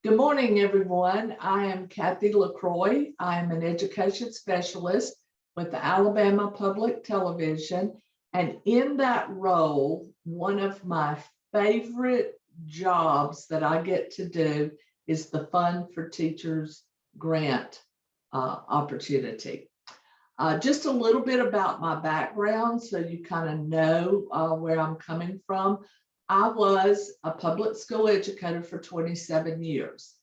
Good morning, everyone. I am Kathy LeCroy. I am an education specialist with the Alabama Public Television. And in that role, one of my favorite jobs that I get to do is the Fund for Teachers grant opportunity. Just a little bit about my background so you kind of know where I'm coming from. I was a public school educator for 27 years.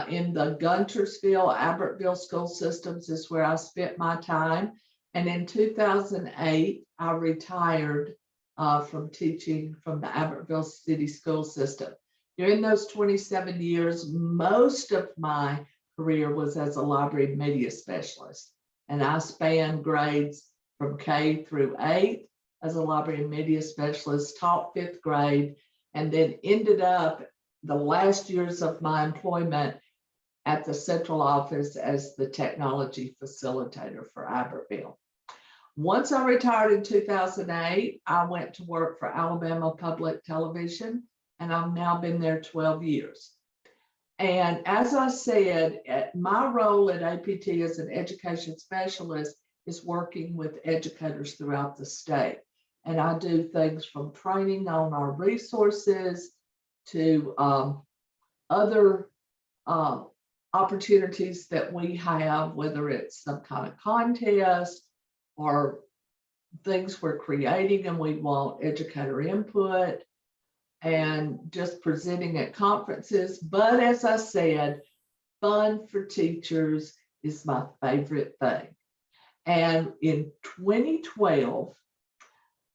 In the Guntersville, Albertville school systems is where I spent my time. And in 2008, I retired from teaching from the Albertville City School System. During those 27 years, most of my career was as a library media specialist. And I spanned grades from K through 8 as a library and media specialist, taught 5th grade, and then ended up the last years of my employment at the central office as the technology facilitator for Albertville. Once I retired in 2008, I went to work for Alabama Public Television, and I've now been there 12 years. And as I said, my role at APT as an education specialist is working with educators throughout the state. And I do things from training on our resources to other opportunities that we have, whether it's some kind of contest or things we're creating and we want educator input, and just presenting at conferences. But as I said, Fund for Teachers is my favorite thing. And in 2012,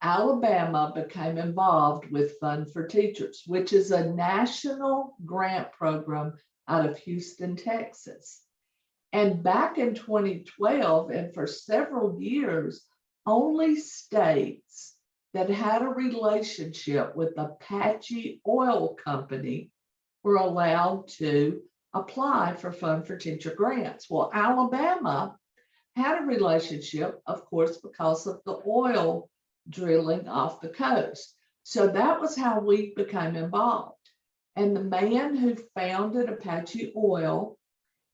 Alabama became involved with Fund for Teachers, which is a national grant program out of Houston, Texas. And back in 2012, and for several years, only states that had a relationship with Apache Oil Company were allowed to apply for Fund for Teacher grants. Well, Alabama had a relationship, of course, because of the oil drilling off the coast. So that was how we became involved. And the man who founded Apache Oil,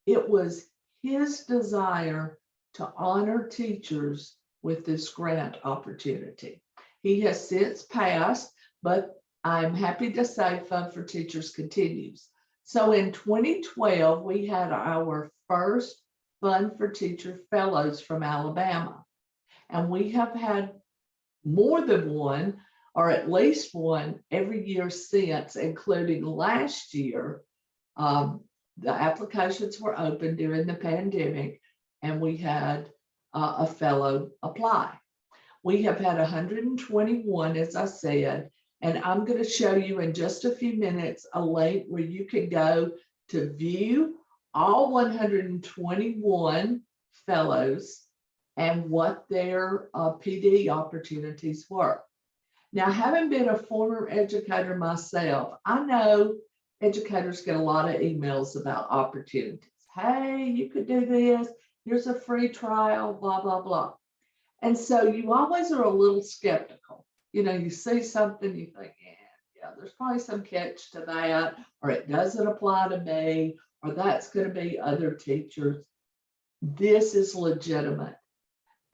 it was his desire to honor teachers with this grant opportunity. He has since passed, but I'm happy to say Fund for Teachers continues. So in 2012, we had our first Fund for Teacher Fellows from Alabama. And we have had more than one, or at least one, every year since, including last year. The applications were open during the pandemic, and we had a fellow apply. We have had 121, as I said, and I'm going to show you in just a few minutes a link where you can go to view all 121 fellows and what their PD opportunities were. Now, having been a former educator myself, I know educators get a lot of emails about opportunities. Hey, you could do this. Here's a free trial, blah, blah, blah. And so you always are a little skeptical. You know, you see something, you think, yeah, there's probably some catch to that, or it doesn't apply to me, or that's going to be other teachers. This is legitimate.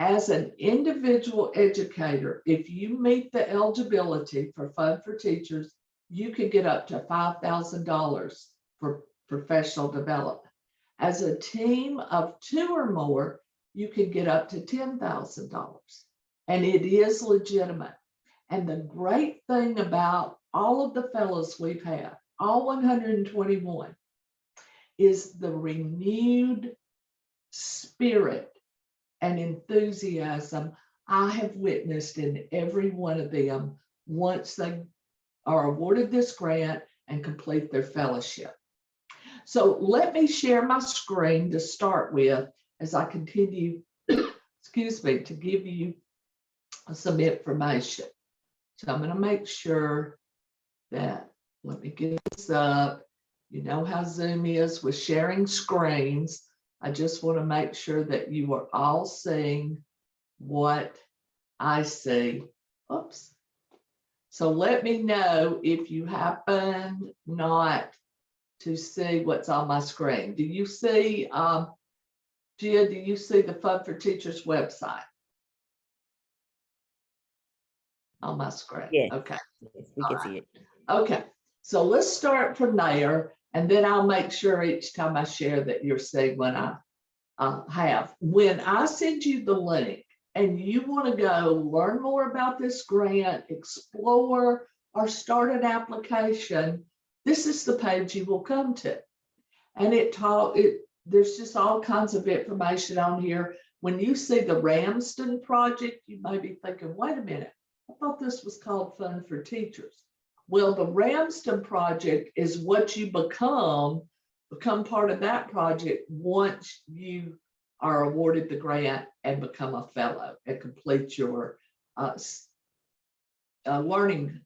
As an individual educator, if you meet the eligibility for Fund for Teachers, you can get up to $5,000 for professional development. As a team of 2 or more, you can get up to $10,000. And it is legitimate. And the great thing about all of the fellows we've had, all 121, is the renewed spirit and enthusiasm I have witnessed in every one of them once they are awarded this grant and complete their fellowship. So let me share my screen to start with as I continue, excuse me, to give you some information. So I'm going to make sure that, let me get this up. You know how Zoom is with sharing screens. I just want to make sure that you are all seeing what I see. Oops. So let me know if you happen not to see what's on my screen. Do you see, Gia, do you see the Fun for Teachers website on my screen? Yes. Okay. Yes, we can see it. Okay, so let's start from there, and then I'll make sure each time I share that you're seeing what I have. When I send you the link and you want to go learn more about this grant, explore, or start an application, this is the page you will come to. And there's just all kinds of information on here. When you see the Ramsden project, you may be thinking, wait a minute, I thought this was called Fun for Teachers. Well, the Ramsden project is what you become part of that project once you are awarded the grant and become a fellow and complete your learning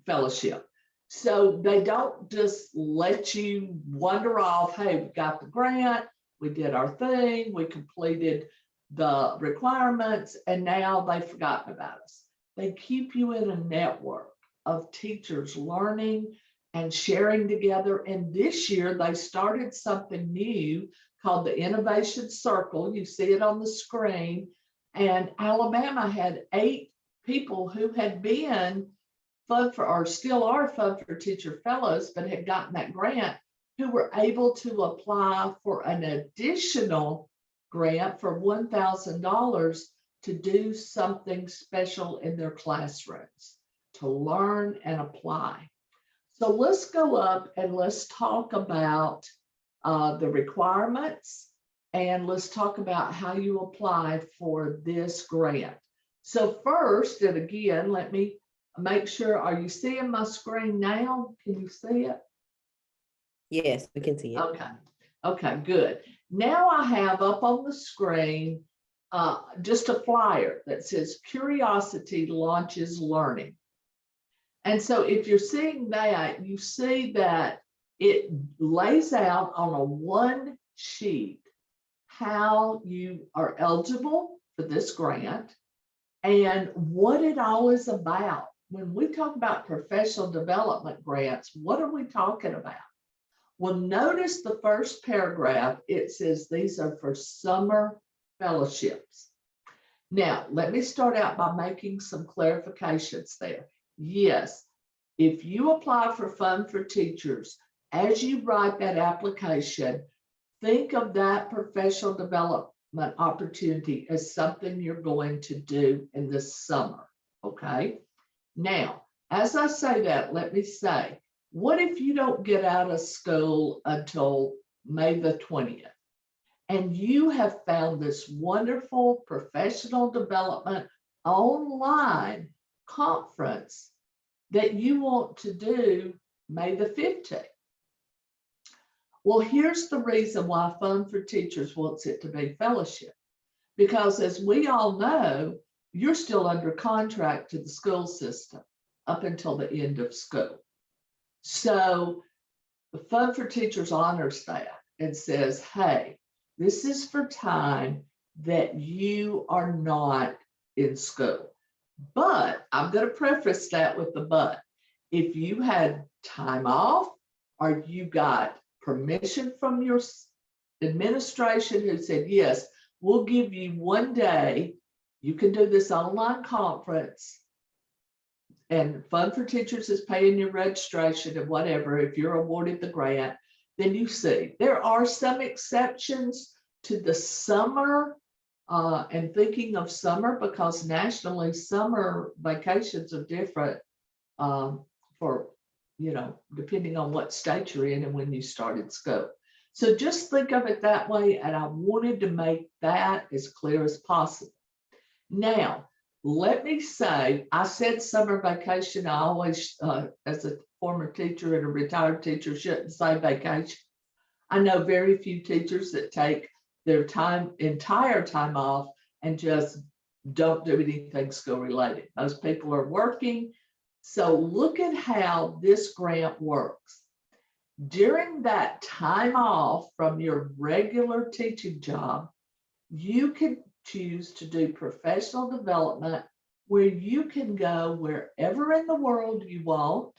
fellowship. So they don't just let you wander off, hey, we got the grant, we did our thing, we completed the requirements, and now they've forgotten about us. They keep you in a network of teachers learning and sharing together. And this year they started something new called the Innovation Circle. You see it on the screen. And Alabama had 8 people who had been still are Fun for Teacher fellows, but had gotten that grant, who were able to apply for an additional grant for $1,000 to do something special in their classrooms, to learn and apply. So let's go up and let's talk about the requirements, and let's talk about how you apply for this grant. So first, and again, let me make sure, are you seeing my screen now? Can you see it? Yes, we can see it. Okay, good. Now I have up on the screen just a flyer that says Curiosity Launches Learning. And so if you're seeing that, you see that it lays out on a 1 sheet how you are eligible for this grant and what it all is about. When we talk about professional development grants, what are we talking about? Well, notice the first paragraph, it says these are for summer fellowships. Now, let me start out by making some clarifications there. Yes, if you apply for Fun for Teachers, as you write that application, think of that professional development opportunity as something you're going to do in the summer, okay? Now, as I say that, let me say, what if you don't get out of school until May the 20th, and you have found this wonderful professional development online conference that you want to do May the 15th? Well, here's the reason why Fun for Teachers wants it to be fellowship. Because as we all know, you're still under contract to the school system up until the end of school. So the Fun for Teachers honors that and says, hey, this is for time that you are not in school. But I'm going to preface that with the but. If you had time off or you got permission from your administration who said, yes, we'll give you 1 day, you can do this online conference, and Fun for Teachers is paying your registration and whatever, if you're awarded the grant, then you see. There are some exceptions to the summer, and thinking of summer, because nationally summer vacations are different for, depending on what state you're in and when you started school. So just think of it that way, and I wanted to make that as clear as possible. Now, let me say, I said summer vacation. I always, as a former teacher and a retired teacher, shouldn't say vacation. I know very few teachers that take their entire time off and just don't do anything school related. Most people are working. So look at how this grant works. During that time off from your regular teaching job, you can choose to do professional development where you can go wherever in the world you want.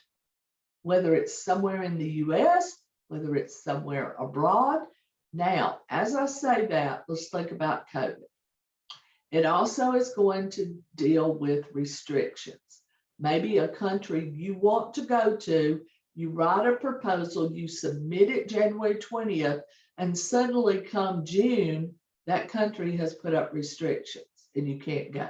whether it's somewhere in the US, whether it's somewhere abroad. Now, as I say that, let's think about COVID. It also is going to deal with restrictions. Maybe a country you want to go to, you write a proposal, you submit it January 20th, and suddenly come June, that country has put up restrictions and you can't go.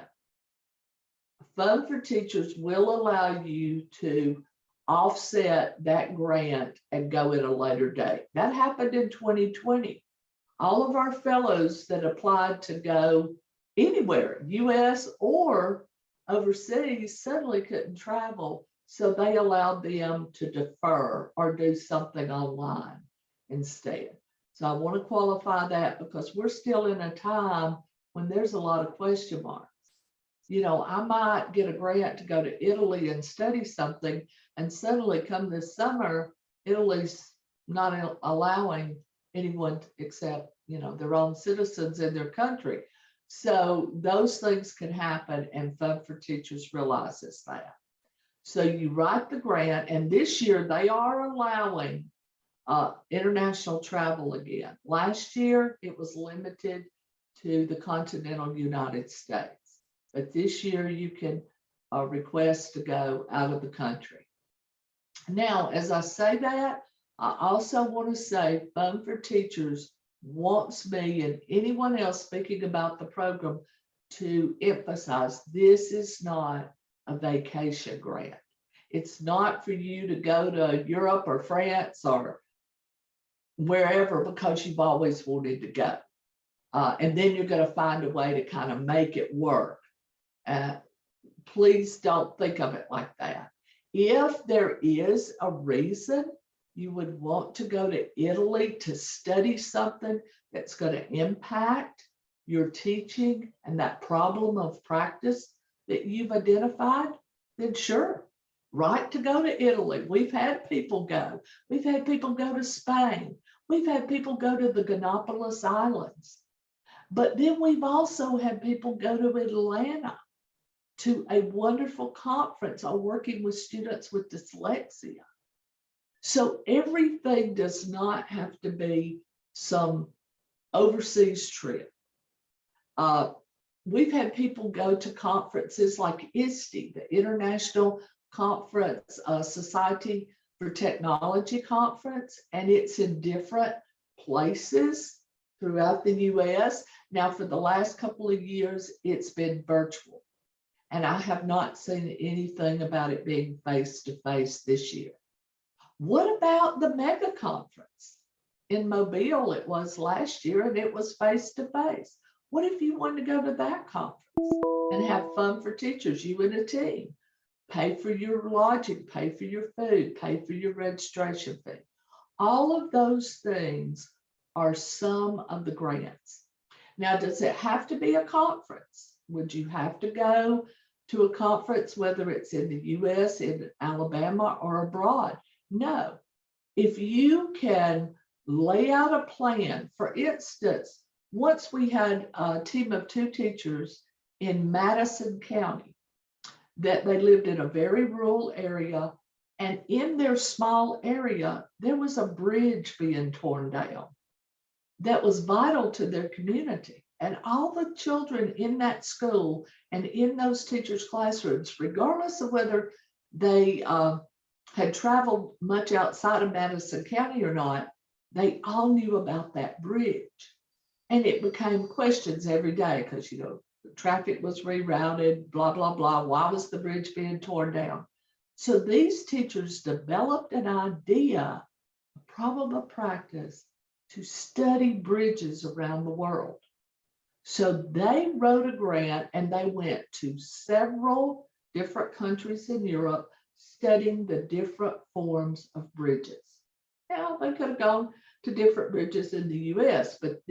Fund for Teachers will allow you to offset that grant and go at a later date. That happened in 2020. All of our fellows that applied to go anywhere, US or overseas, suddenly couldn't travel. So they allowed them to defer or do something online instead. So I want to qualify that because we're still in a time when there's a lot of question marks. You know, I might get a grant to go to Italy and study something, and suddenly come this summer, Italy's not allowing anyone except, you know, their own citizens in their country. So those things can happen, and Fund for Teachers realizes that. So you write the grant, and this year they are allowing international travel again. Last year, it was limited to the continental United States, but this year you can request to go out of the country. Now, as I say that, I also want to say Fund for Teachers wants me and anyone else speaking about the program to emphasize this is not a vacation grant. It's not for you to go to Europe or France or wherever because you've always wanted to go. And then you're going to find a way to kind of make it work. Please don't think of it like that. If there is a reason you would want to go to Italy to study something that's going to impact your teaching and that problem of practice that you've identified, then sure, right to go to Italy. We've had people go. We've had people go to Spain. We've had people go to the Galapagos Islands. But then we've also had people go to Atlanta to a wonderful conference on working with students with dyslexia. So everything does not have to be some overseas trip. We've had people go to conferences like ISTE, the International Conference Society for Technology Conference, and it's in different places throughout the US. Now, for the last couple of years, it's been virtual, and I have not seen anything about it being face-to-face this year. What about the mega conference in Mobile? It was last year and it was face-to-face. What if you wanted to go to that conference and have Fund for Teachers, you and a team, pay for your lodging, pay for your food, pay for your registration fee? All of those things are some of the grants. Now, does it have to be a conference? Would you have to go to a conference, whether it's in the US, in Alabama, or abroad? No. If you can lay out a plan, for instance, once we had a team of 2 teachers in Madison County that they lived in a very rural area, and in their small area, there was a bridge being torn down that was vital to their community. And all the children in that school and in those teachers' classrooms, regardless of whether they had traveled much outside of Madison County or not, they all knew about that bridge. And it became questions every day because, you know, the traffic was rerouted, blah, blah, blah. Why was the bridge being torn down? So these teachers developed an idea, a problem of practice, to study bridges around the world. So they wrote a grant and they went to several different countries in Europe studying the different forms of bridges. Now, they could have gone to different bridges in the US, but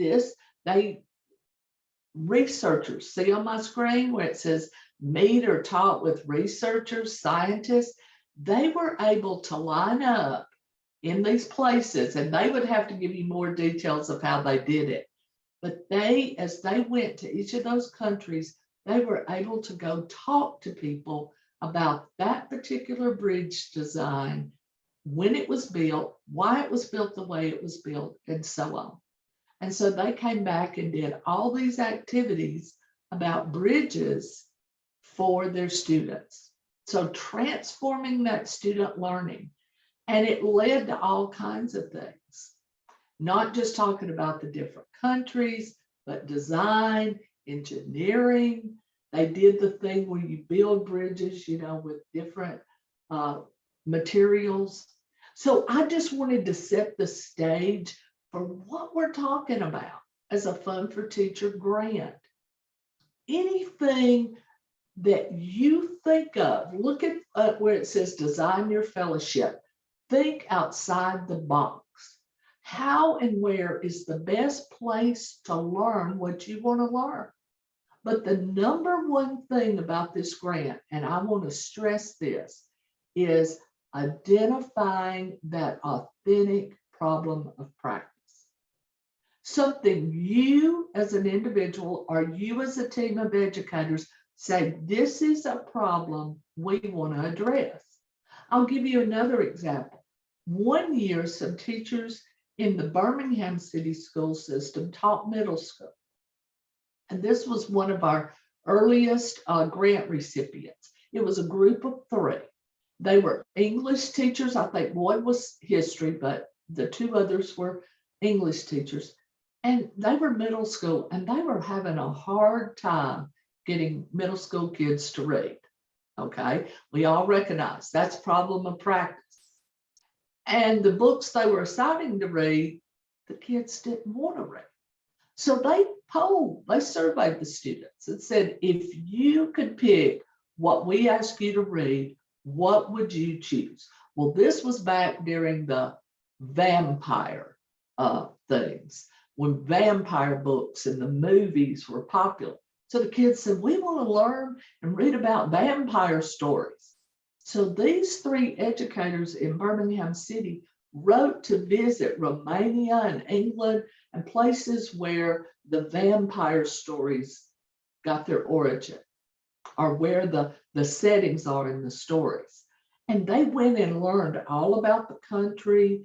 researchers, see on my screen where it says meet or talk with researchers, scientists, they were able to line up in these places, and they would have to give you more details of how they did it. But as they went to each of those countries, they were able to go talk to people about that particular bridge design when it was built, why it was built the way it was built, and so on. And so they came back and did all these activities about bridges for their students. So transforming that student learning. And it led to all kinds of things, not just talking about the different countries, but design, engineering. They did the thing where you build bridges, you know, with different materials. So I just wanted to set the stage for what we're talking about as a Fun for Teacher grant. Anything that you think of, look at where it says design your fellowship. Think outside the box. How and where is the best place to learn what you want to learn? But the number one thing about this grant, and I want to stress this, is identifying that authentic problem of practice. Something you as an individual or you as a team of educators say, this is a problem we want to address. I'll give you another example. One year, some teachers in the Birmingham City school system taught middle school. And this was one of our earliest grant recipients. It was a group of 3. They were English teachers. I think one was history, but the 2 others were English teachers. And they were middle school, and they were having a hard time getting middle school kids to read. Okay, we all recognize that's a problem of practice. And the books they were assigning to read, the kids didn't want to read. So they surveyed the students and said, if you could pick what we ask you to read, what would you choose? Well, this was back during the vampire things, when vampire books and the movies were popular. So the kids said, we want to learn and read about vampire stories. So these 3 educators in Birmingham City wrote to visit Romania and England and places where the vampire stories got their origin, or where the settings are in the stories. And they went and learned all about the country,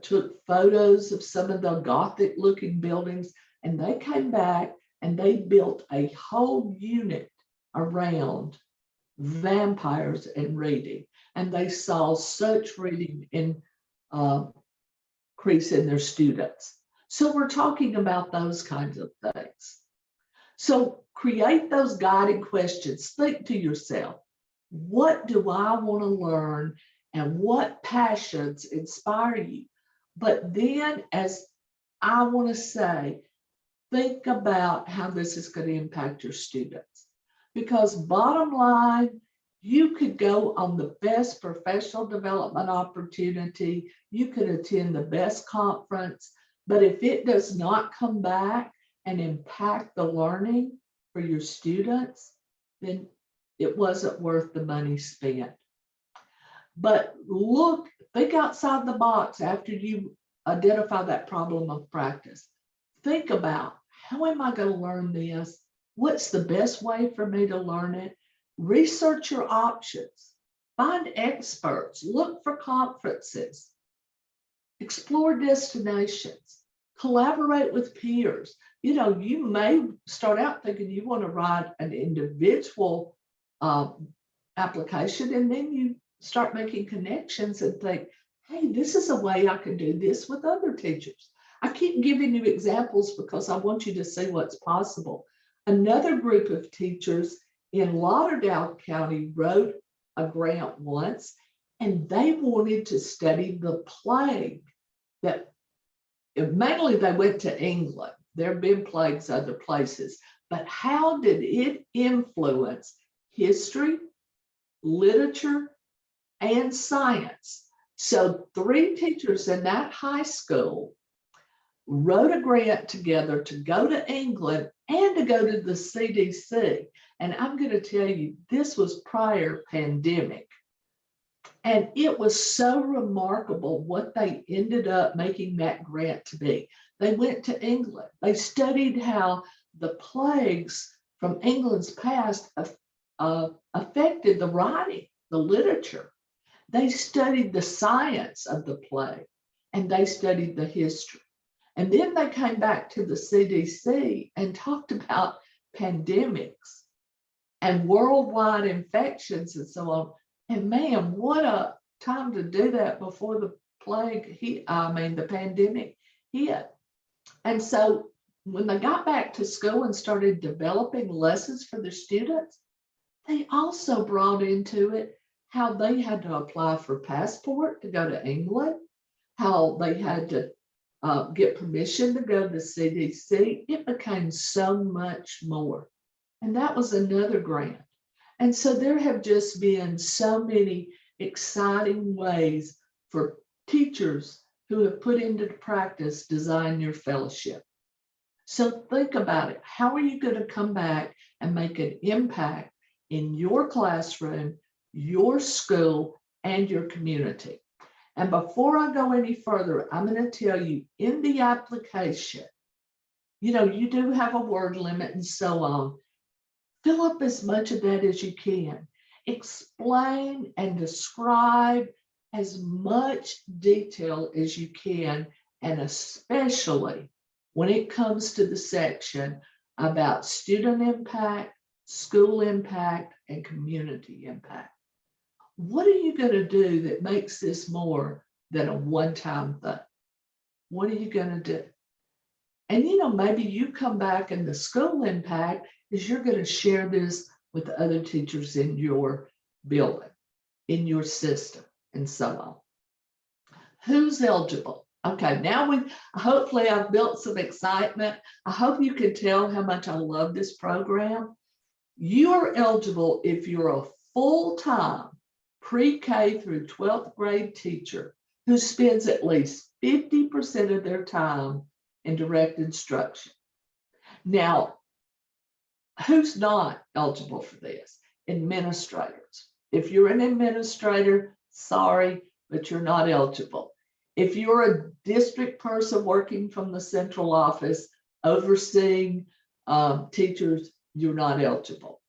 took photos of some of the Gothic looking buildings, and they came back and they built a whole unit around vampires and reading. And they saw such reading increase in their students. So we're talking about those kinds of things. So create those guiding questions. Think to yourself, what do I want to learn and what passions inspire you? But then, as I want to say, think about how this is going to impact your students. Because bottom line, you could go on the best professional development opportunity, you could attend the best conference, but if it does not come back and impact the learning for your students, then it wasn't worth the money spent. But think outside the box after you identify that problem of practice. Think about, how am I going to learn this? What's the best way for me to learn it? Research your options. Find experts. Look for conferences. Explore destinations. Collaborate with peers. You know, you may start out thinking you want to write an individual application, and then you start making connections and think, hey, this is a way I can do this with other teachers. I keep giving you examples because I want you to see what's possible. Another group of teachers in Lauderdale County wrote a grant once, and they wanted to study the plague that, mainly they went to England. There have been plagues other places, but how did it influence history, literature, and science? So 3 teachers in that high school wrote a grant together to go to England and to go to the CDC. And I'm going to tell you, this was prior pandemic. And it was so remarkable what they ended up making that grant to be. They went to England. They studied how the plagues from England's past affected the writing, the literature. They studied the science of the plague and they studied the history. And then they came back to the CDC and talked about pandemics and worldwide infections and so on. And man, what a time to do that before the plague hit, the pandemic hit. And so when they got back to school and started developing lessons for their students, they also brought into it how they had to apply for passport to go to England, how they had to get permission to go to the CDC. It became so much more. And that was another grant. And so there have just been so many exciting ways for teachers who have put into practice Design Your Fellowship. So think about it. How are you going to come back and make an impact in your classroom, your school, and your community? And before I go any further, I'm going to tell you in the application, you do have a word limit and so on. Fill up as much of that as you can. Explain and describe as much detail as you can, and especially when it comes to the section about student impact, school impact, and community impact. What are you going to do that makes this more than a one-time thing? What are you going to do? And maybe you come back and the school impact is you're going to share this with other teachers in your building, in your system, and so on. Who's eligible? Okay, now hopefully I've built some excitement. I hope you can tell how much I love this program. You are eligible if you're a full-time pre-K through 12th grade teacher who spends at least 50% of their time in direct instruction. Now, who's not eligible for this? Administrators. If you're an administrator, sorry, but you're not eligible. If you're a district person working from the central office, overseeing teachers, you're not eligible.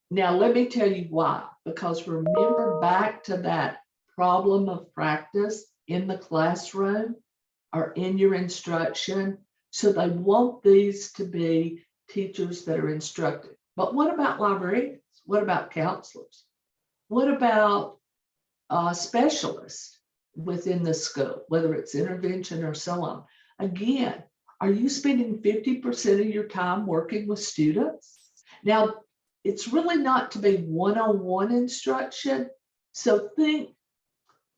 Now, let me tell you why. Because remember back to that problem of practice in the classroom or in your instruction. So they want these to be teachers that are instructed. But what about librarians? What about counselors? What about specialists within the school, whether it's intervention or so on? Again, are you spending 50% of your time working with students? Now, it's really not to be one-on-one instruction. So think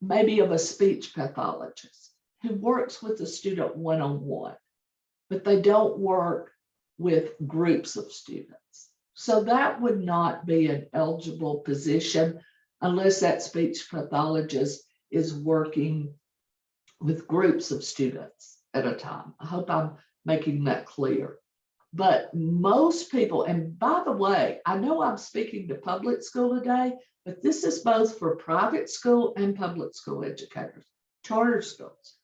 maybe of a speech pathologist who works with the student one-on-one, but they don't work with groups of students. So that would not be an eligible position unless that speech pathologist is working with groups of students at a time. I hope I'm making that clear. But most people, and by the way, I know I'm speaking to public school today, but this is both for private school and public school educators, charter schools.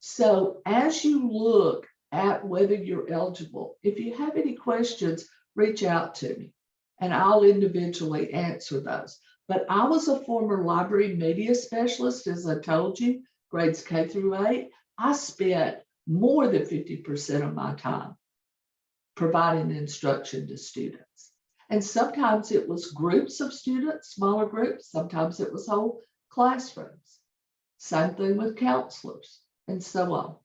So as you look at whether you're eligible, if you have any questions, reach out to me and I'll individually answer those. But I was a former library media specialist, as I told you, grades K through 8. I spent more than 50% of my time providing instruction to students. And sometimes it was groups of students, smaller groups, sometimes it was whole classrooms. Same thing with counselors and so on.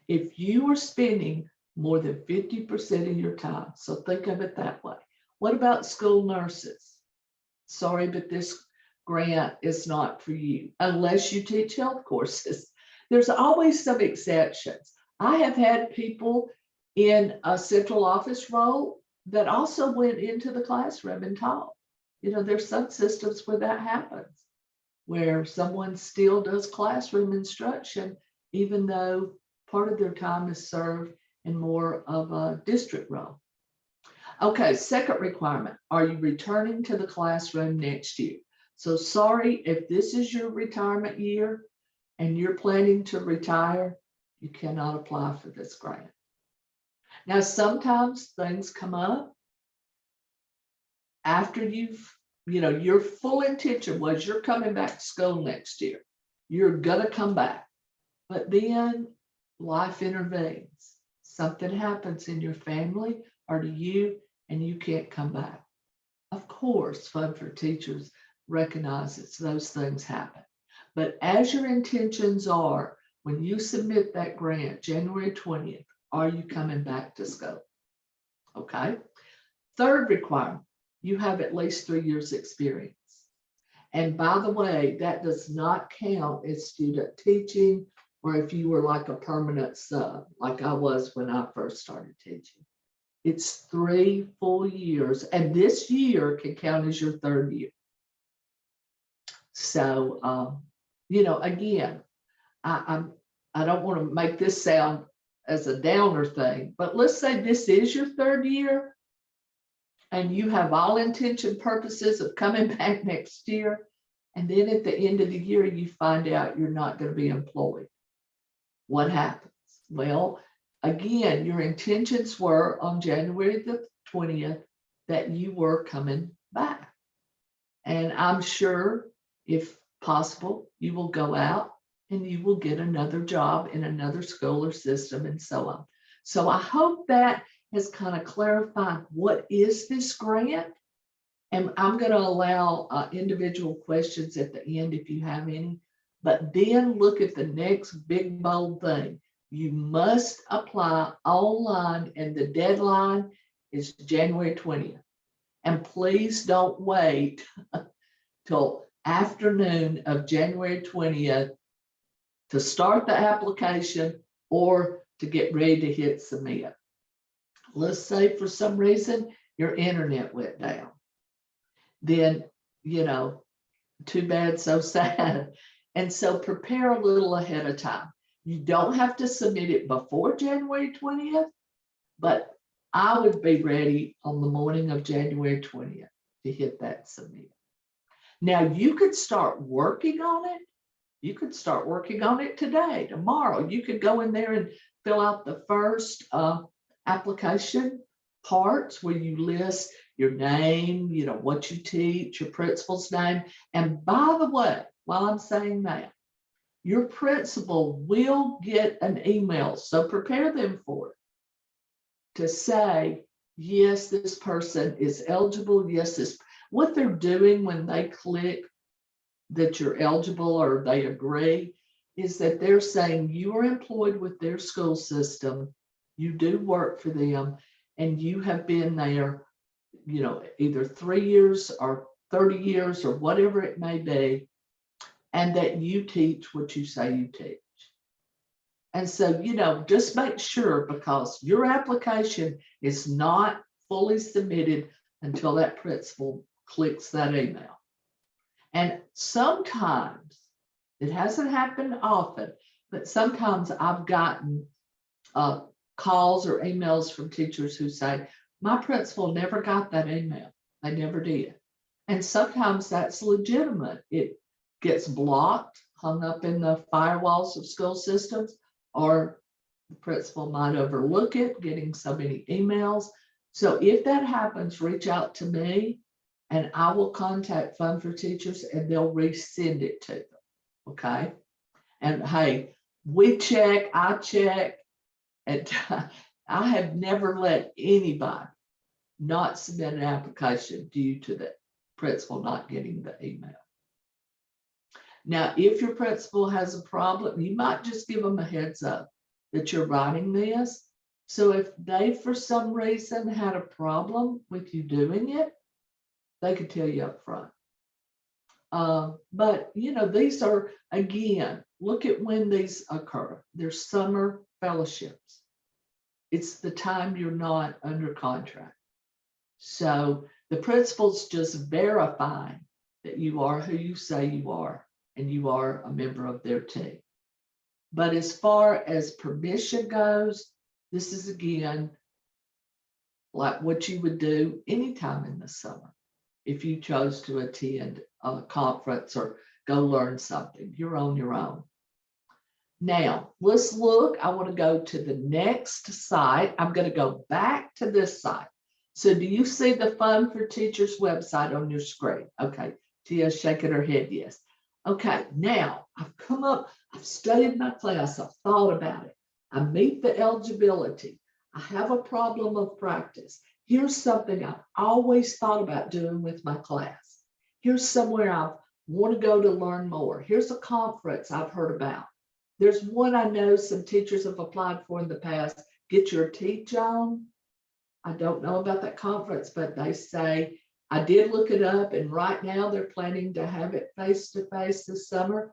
If you are spending more than 50% of your time, so think of it that way. What about school nurses? Sorry, but this grant is not for you unless you teach health courses. There's always some exceptions. I have had people in a central office role that also went into the classroom and taught. There's some systems where that happens, where someone still does classroom instruction, even though part of their time is served in more of a district role. Okay, second requirement, are you returning to the classroom next year? So sorry, if this is your retirement year and you're planning to retire, you cannot apply for this grant. Now, sometimes things come up after you've your full intention was you're coming back to school next year. You're gonna come back. But then life intervenes. Something happens in your family or to you, and you can't come back. Of course, Fund for Teachers recognizes those things happen. But as your intentions are, when you submit that grant, January 20th, are you coming back to school? Okay. Third requirement, you have at least 3 years experience. And by the way, that does not count as student teaching or if you were like a permanent sub, like I was when I first started teaching. It's 3 full years, and this year can count as your 3rd year. So, again, I don't want to make this sound as a downer thing, but let's say this is your 3rd year and you have all intention purposes of coming back next year. And then at the end of the year, you find out you're not going to be employed. What happens? Well, again, your intentions were on January the 20th that you were coming back. And I'm sure if possible, you will go out and you will get another job in another school or system and so on. So I hope that has kind of clarified what is this grant. And I'm going to allow individual questions at the end if you have any. But then look at the next big bold thing. You must apply online, and the deadline is January 20th. And please don't wait till afternoon of January 20th to start the application or to get ready to hit submit. Let's say for some reason your internet went down. Then, too bad, so sad. And so prepare a little ahead of time. You don't have to submit it before January 20th, but I would be ready on the morning of January 20th to hit that submit. Now you could start working on it. You could start working on it today, tomorrow. You could go in there and fill out the first application parts where you list your name, what you teach, your principal's name. And by the way, while I'm saying that, your principal will get an email, so prepare them for it, to say, yes, this person is eligible. Yes, what they're doing when they click that you're eligible or they agree is that they're saying you are employed with their school system, you do work for them, and you have been there, either 3 years or 30 years or whatever it may be, and that you teach what you say you teach. And so, just make sure, because your application is not fully submitted until that principal clicks that email. And sometimes, it hasn't happened often, but sometimes I've gotten calls or emails from teachers who say, my principal never got that email. They never did. And sometimes that's legitimate. It gets blocked, hung up in the firewalls of school systems, or the principal might overlook it, getting so many emails. So if that happens, reach out to me and I will contact Fund for Teachers and they'll resend it to them. Okay. And hey, we check, I check, and I have never let anybody not submit an application due to the principal not getting the email. Now, if your principal has a problem, you might just give them a heads up that you're writing this. So if they, for some reason, had a problem with you doing it, they could tell you up front. But, these are, again, look at when these occur. They're summer fellowships. It's the time you're not under contract. So the principal's just verifying that you are who you say you are and you are a member of their team. But as far as permission goes, this is, again, like what you would do anytime in the summer. If you chose to attend a conference or go learn something, you're on your own. Now, let's look. I want to go to the next site. I'm going to go back to this site. So do you see the Fun for Teachers website on your screen? Okay, Tia's shaking her head, yes. Okay, now I've studied my class, I've thought about it. I meet the eligibility. I have a problem of practice. Here's something I've always thought about doing with my class. Here's somewhere I want to go to learn more. Here's a conference I've heard about. There's one I know some teachers have applied for in the past, Get Your Teach On. I don't know about that conference, but they say, I did look it up, and right now they're planning to have it face-to-face this summer.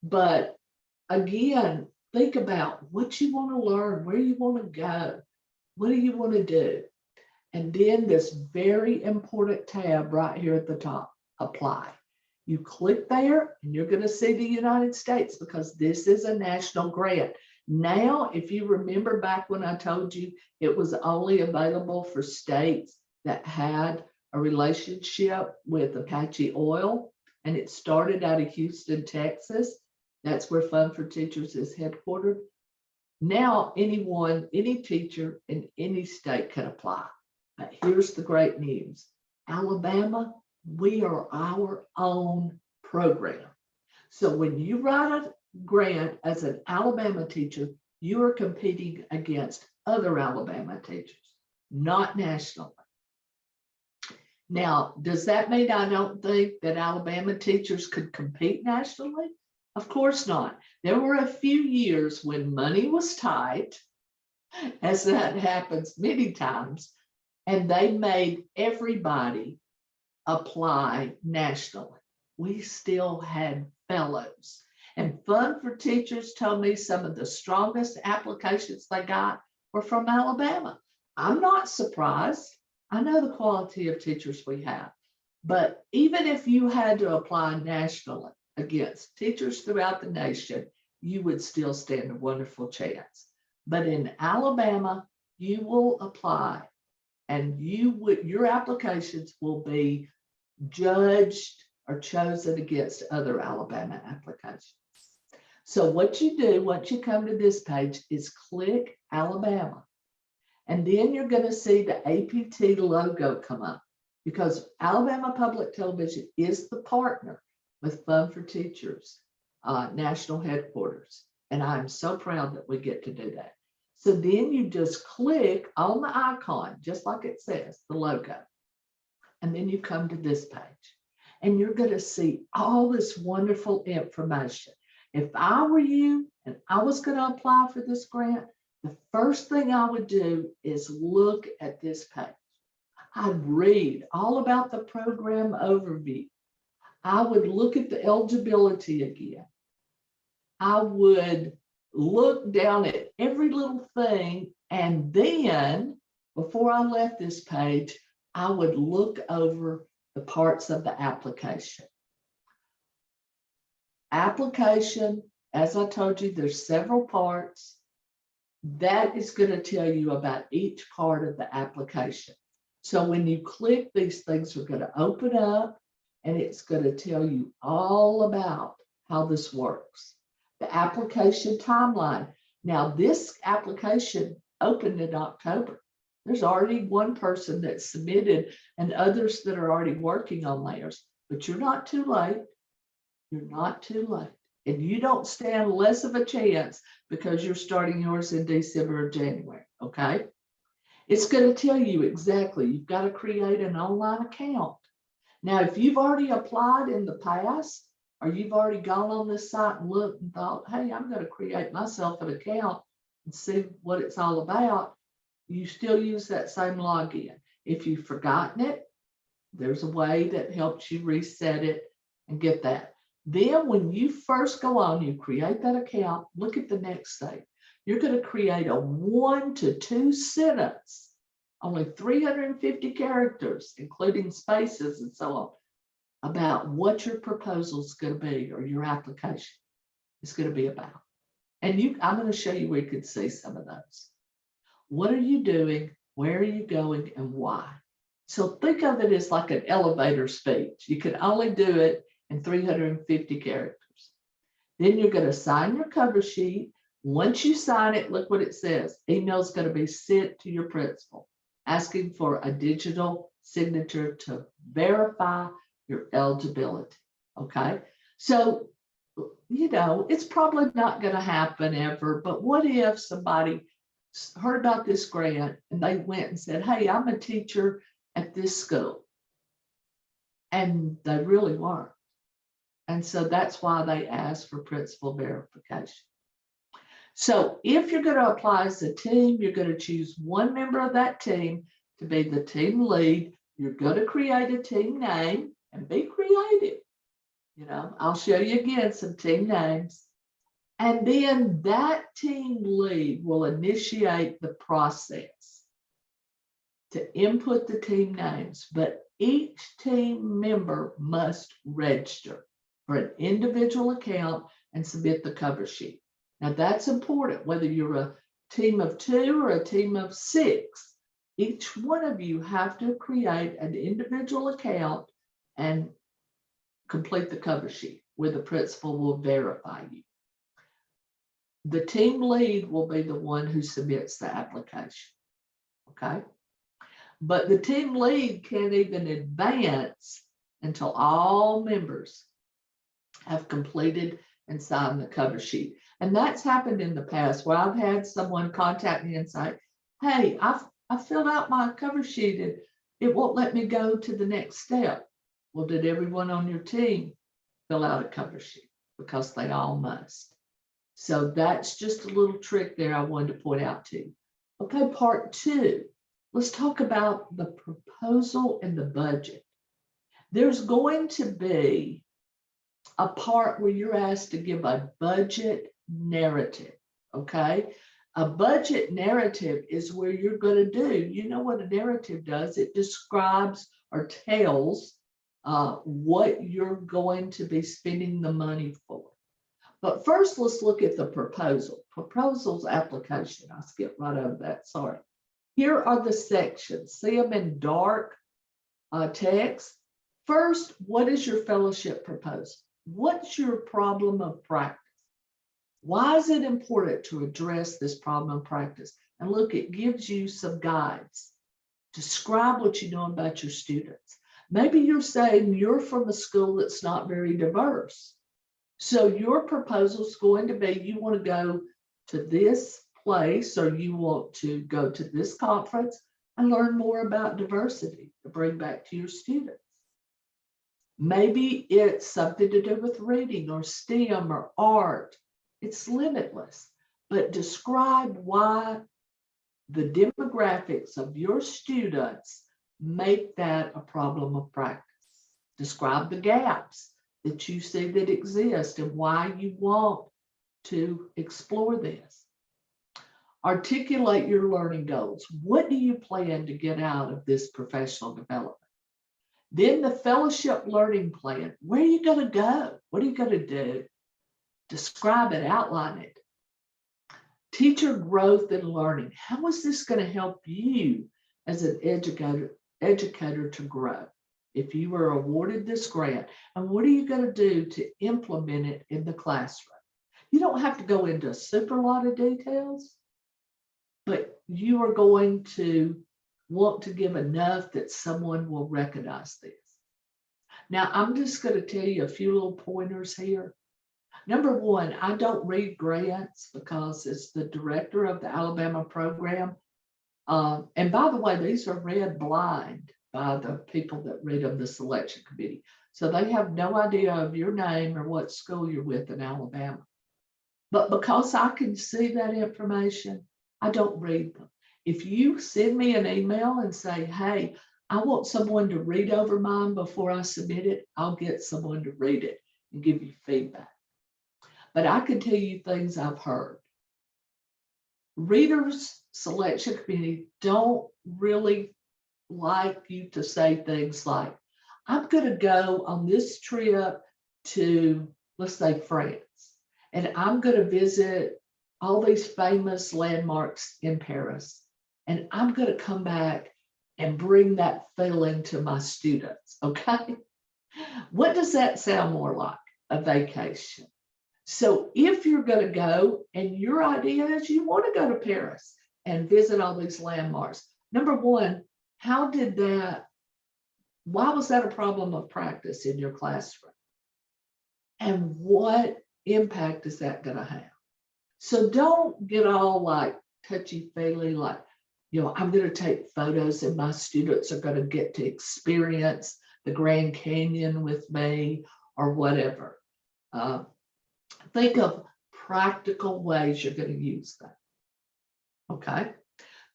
But again, think about what you want to learn, where you want to go, what do you want to do? And then this very important tab right here at the top, apply. You click there and you're going to see the United States because this is a national grant. Now, if you remember back when I told you it was only available for states that had a relationship with Apache Oil, and it started out of Houston, Texas. That's where Fun for Teachers is headquartered. Now, any teacher in any state can apply. But here's the great news. Alabama, we are our own program. So when you write a grant as an Alabama teacher, you are competing against other Alabama teachers, not nationally. Now, does that mean I don't think that Alabama teachers could compete nationally? Of course not. There were a few years when money was tight, as that happens many times, and they made everybody apply nationally. We still had fellows. And Fun for Teachers told me some of the strongest applications they got were from Alabama. I'm not surprised. I know the quality of teachers we have. But even if you had to apply nationally against teachers throughout the nation, you would still stand a wonderful chance. But in Alabama, you will apply and your applications will be judged or chosen against other Alabama applications. So what you do once you come to this page is click Alabama. And then you're going to see the APT logo come up because Alabama Public Television is the partner with Fun for Teachers national headquarters. And I'm so proud that we get to do that. So then you just click on the icon, just like it says, the logo. And then you come to this page and you're going to see all this wonderful information. If I were you and I was going to apply for this grant, the first thing I would do is look at this page. I'd read all about the program overview. I would look at the eligibility again. I would look down at every little thing. And then before I left this page, I would look over the parts of the application. Application, as I told you, there's several parts. That is going to tell you about each part of the application. So when you click, these things are going to open up and it's going to tell you all about how this works. The application timeline. Now, this application opened in October. There's already one person that submitted and others that are already working on theirs, but you're not too late. You're not too late. And you don't stand less of a chance because you're starting yours in December or January, okay? It's going to tell you exactly, you've got to create an online account. Now, if you've already applied in the past, or you've already gone on this site and looked and thought, hey, I'm going to create myself an account and see what it's all about, you still use that same login. If you've forgotten it, there's a way that helps you reset it and get that. Then when you first go on, you create that account, look at the next thing. You're going to create a 1 to 2 sentence, only 350 characters, including spaces and so on, about what your proposal is going to be or your application is going to be about. And I'm going to show you where you can see some of those. What are you doing? Where are you going and why? So think of it as like an elevator speech. You can only do it in 350 characters. Then you're going to sign your cover sheet. Once you sign it, look what it says. Email is going to be sent to your principal. asking for a digital signature to verify your eligibility. Okay, so it's probably not going to happen ever, but what if somebody heard about this grant and they went and said, hey, I'm a teacher at this school, and they really weren't. And so that's why they asked for principal verification. So if you're going to apply as a team, you're going to choose one member of that team to be the team lead. You're going to create a team name and be creative. I'll show you again some team names. And then that team lead will initiate the process to input the team names, but each team member must register for an individual account and submit the cover sheet. Now that's important, whether you're a team of 2 or a team of 6, each one of you have to create an individual account and complete the cover sheet where the principal will verify you. The team lead will be the one who submits the application, okay? But the team lead can't even advance until all members have completed and signed the cover sheet. And that's happened in the past where I've had someone contact me and say, hey, I filled out my cover sheet and it won't let me go to the next step. Well, did everyone on your team fill out a cover sheet? Because they all must. So that's just a little trick there I wanted to point out to you. Okay, part 2. Let's talk about the proposal and the budget. There's going to be a part where you're asked to give a budget narrative, okay? A budget narrative is where you're going to do, you know what a narrative does? It describes or tells what you're going to be spending the money for. But first, let's look at the proposal. Proposal's application. I skipped right over that, sorry. Here are the sections. See them in dark text. First, what is your fellowship proposal? What's your problem of practice? Why is it important to address this problem of practice? And look, it gives you some guides. Describe what you know about your students. Maybe you're saying you're from a school that's not very diverse. So your proposal is going to be, you want to go to this place or you want to go to this conference and learn more about diversity to bring back to your students. Maybe it's something to do with reading or STEM or art. It's limitless, but describe why the demographics of your students make that a problem of practice. Describe the gaps that you see that exist and why you want to explore this. Articulate your learning goals. What do you plan to get out of this professional development? Then the fellowship learning plan. Where are you going to go? What are you going to do? Describe it, outline it. Teacher growth and learning. How is this going to help you as an educator to grow? If you were awarded this grant, and what are you going to do to implement it in the classroom? You don't have to go into a super lot of details, but you are going to want to give enough that someone will recognize this. Now, I'm just going to tell you a few little pointers here. Number 1, I don't read grants because it's the director of the Alabama program. And by the way, these are read blind by the people that read them, the selection committee. So they have no idea of your name or what school you're with in Alabama. But because I can see that information, I don't read them. If you send me an email and say, hey, I want someone to read over mine before I submit it, I'll get someone to read it and give you feedback. But I can tell you things I've heard. Readers selection committee don't really like you to say things like, I'm going to go on this trip to, let's say, France, and I'm going to visit all these famous landmarks in Paris, and I'm going to come back and bring that feeling to my students, okay? What does that sound more like? A vacation. So if you're going to go and your idea is you want to go to Paris and visit all these landmarks, Number one, why was that a problem of practice in your classroom? And what impact is that going to have? So don't get all like touchy-feely, like, I'm going to take photos and my students are going to get to experience the Grand Canyon with me or whatever. Think of practical ways you're going to use that. Okay.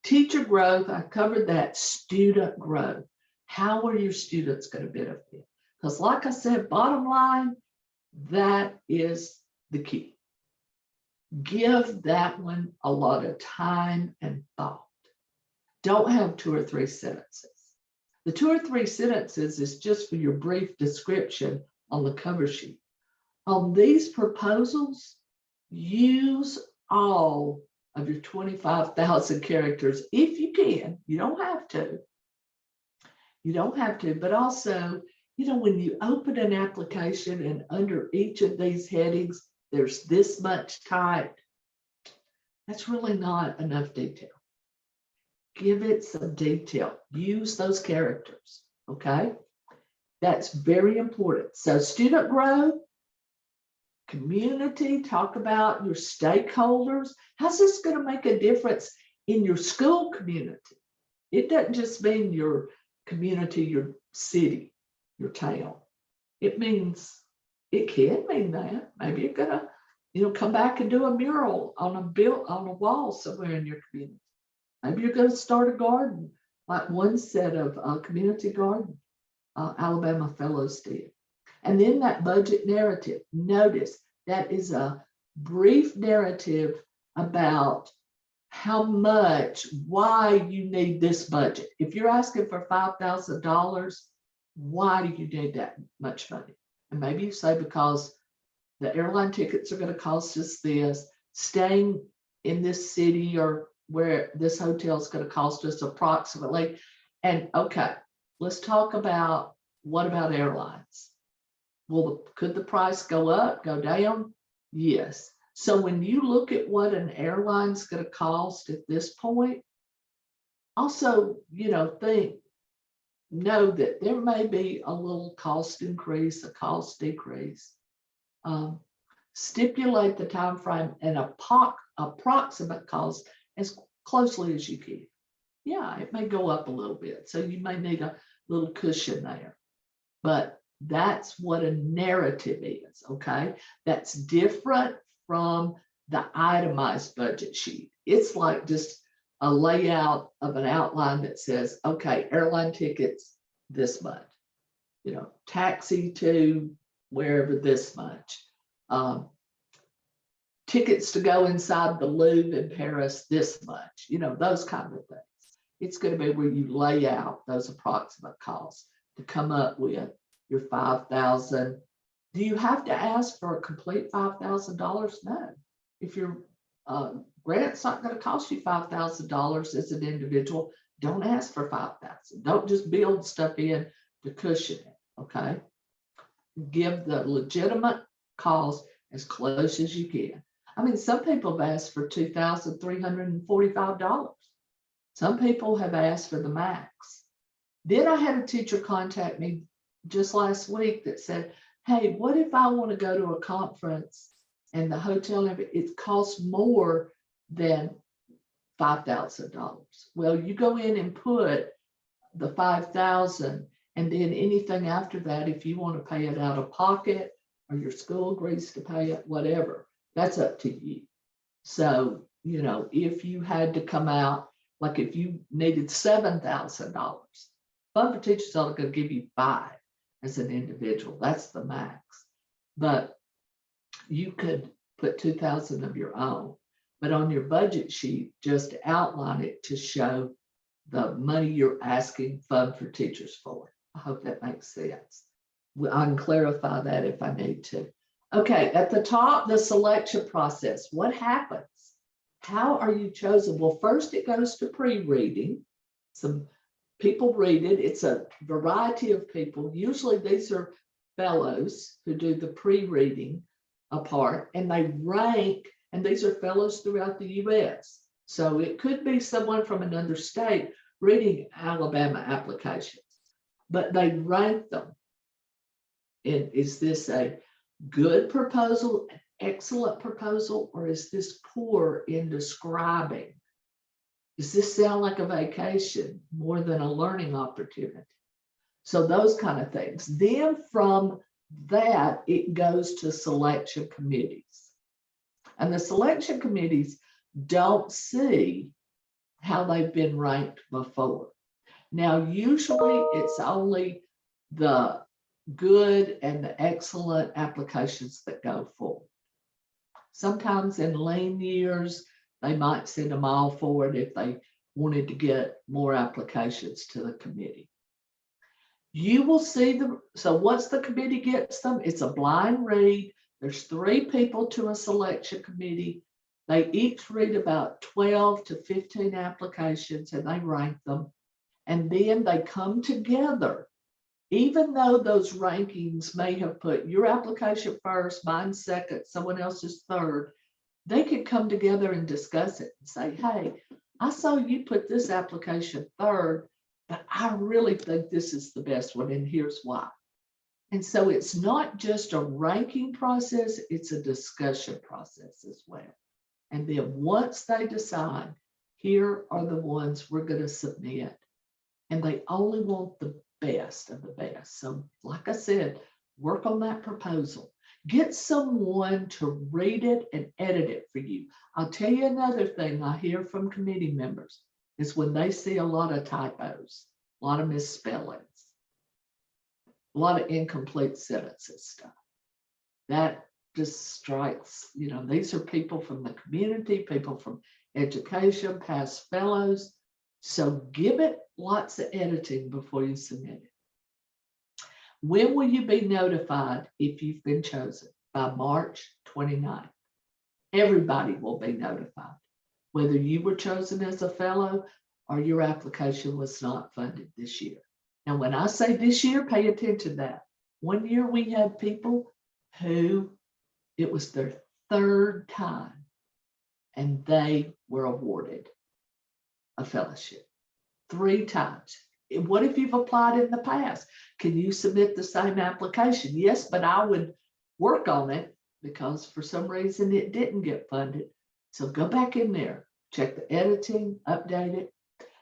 Teacher growth, I covered that. Student growth. How are your students going to benefit? Because like I said, bottom line, that is the key. Give that one a lot of time and thought. Don't have 2 or 3 sentences. The 2 or 3 sentences is just for your brief description on the cover sheet. On these proposals, use all of your 25,000 characters if you can. You don't have to. You don't have to, but also, when you open an application and under each of these headings, there's this much typed, that's really not enough detail. Give it some detail. Use those characters, okay? That's very important. So student growth, community, talk about your stakeholders. How's this going to make a difference in your school community? It doesn't just mean your community, your city, your town. It can mean that. Maybe you're going to, come back and do a mural on a wall somewhere in your community. Maybe you're going to start a garden, like one set of community garden Alabama Fellows did. And then that budget narrative. Notice that is a brief narrative about how much, why you need this budget. If you're asking for $5,000, why do you need that much money? And maybe you say because the airline tickets are going to cost us this, staying in this city or where this hotel is going to cost us approximately. And okay, let's talk about, what about airlines? Well, could the price go up, go down? Yes. So when you look at what an airline's going to cost at this point, also, know that there may be a little cost increase, a cost decrease. Stipulate the time frame and approximate cost as closely as you can. Yeah, it may go up a little bit, so you may need a little cushion there. But that's what a narrative is, okay? That's different from the itemized budget sheet. It's like just a layout of an outline that says, okay, airline tickets, this much. Taxi to wherever, this much. Tickets to go inside the Louvre in Paris, this much. Those kind of things. It's going to be where you lay out those approximate costs to come up with your $5,000. Do you have to ask for a complete $5,000? No. If your grant's not going to cost you $5,000 as an individual, don't ask for $5,000. Don't just build stuff in to cushion it, okay? Give the legitimate cost as close as you can. I mean, some people have asked for $2,345. Some people have asked for the max. Then I had a teacher contact me just last week that said, hey, what if I want to go to a conference and the hotel, it costs more than $5,000? Well, you go in and put the $5,000, and then anything after that, if you want to pay it out of pocket or your school agrees to pay it, whatever, that's up to you. So, if you had to come out, like if you needed $7,000, Fund for Teachers is only going to give you $5,000 as an individual. That's the max. But you could put $2,000 of your own. But on your budget sheet, just outline it to show the money you're asking Fund for Teachers for. I hope that makes sense. I can clarify that if I need to. Okay, at the top, the selection process. What happens? How are you chosen? Well, first it goes to pre-reading. Some people read it. It's a variety of people. Usually these are fellows who do the pre-reading part, and they rank, and these are fellows throughout the US. So it could be someone from another state reading Alabama applications, but they rank them. And is this a good proposal, an excellent proposal, or is this poor in describing? Does this sound like a vacation more than a learning opportunity? So those kind of things. Then from that, it goes to selection committees. And the selection committees don't see how they've been ranked before. Now, usually it's only the good and the excellent applications that go forward. Sometimes in lean years, they might send them all forward if they wanted to get more applications to the committee. You will see them. So once the committee gets them, it's a blind read. There's 3 people to a selection committee. They each read about 12 to 15 applications and they rank them. And then they come together. Even though those rankings may have put your application first, mine second, someone else's third, they could come together and discuss it and say, hey, I saw you put this application third, but I really think this is the best one, and here's why. And so it's not just a ranking process, it's a discussion process as well. And then once they decide, here are the ones we're going to submit, and they only want the best of the best. So like I said, work on that proposal. Get someone to read it and edit it for you. I'll tell you another thing I hear from committee members is when they see a lot of typos, a lot of misspellings, a lot of incomplete sentences stuff. That just strikes, these are people from the community, people from education, past fellows. So give it lots of editing before you submit it. When will you be notified if you've been chosen? By March 29th. Everybody will be notified, whether you were chosen as a fellow or your application was not funded this year. Now, when I say this year, pay attention to that. One year we had people who it was their 3rd time and they were awarded a fellowship 3 times. What if you've applied in the past? Can you submit the same application? Yes, but I would work on it because for some reason it didn't get funded. So go back in there, check the editing, update it.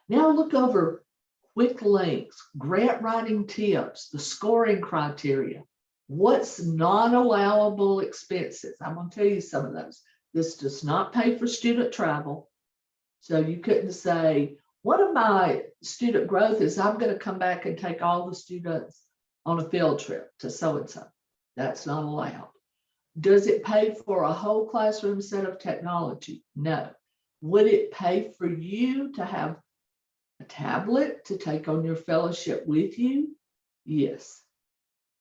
Now look over quick links, grant writing tips, the scoring criteria. What's non-allowable expenses? I'm going to tell you some of those. This does not pay for student travel. So you couldn't say, one of my student growth is I'm going to come back and take all the students on a field trip to so-and-so. That's not allowed. Does it pay for a whole classroom set of technology? No. Would it pay for you to have a tablet to take on your fellowship with you? Yes.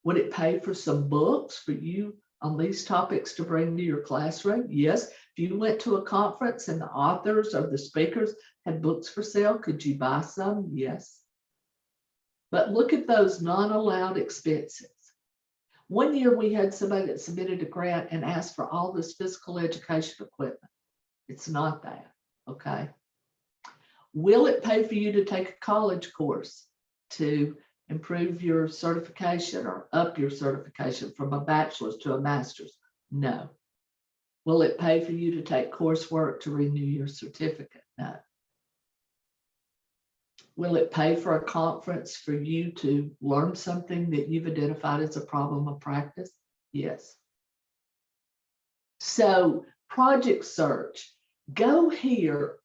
Would it pay for some books for you on these topics to bring to your classroom? Yes. If you went to a conference and the authors or the speakers had books for sale, could you buy some? Yes. But look at those non-allowed expenses. One year we had somebody that submitted a grant and asked for all this physical education equipment. It's not that, okay? Will it pay for you to take a college course to improve your certification or up your certification from a bachelor's to a master's? No. Will it pay for you to take coursework to renew your certificate? No. Will it pay for a conference for you to learn something that you've identified as a problem of practice? Yes. So project search, go here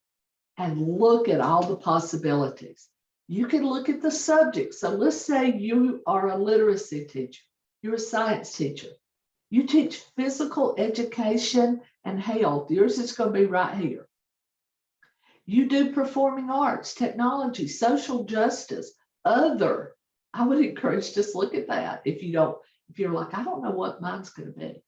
and look at all the possibilities. You can look at the subject. So let's say you are a literacy teacher. You're a science teacher. You teach physical education and health. Yours is going to be right here. You do performing arts, technology, social justice, other. I would encourage just look at that. If you're like, I don't know what mine's going to be.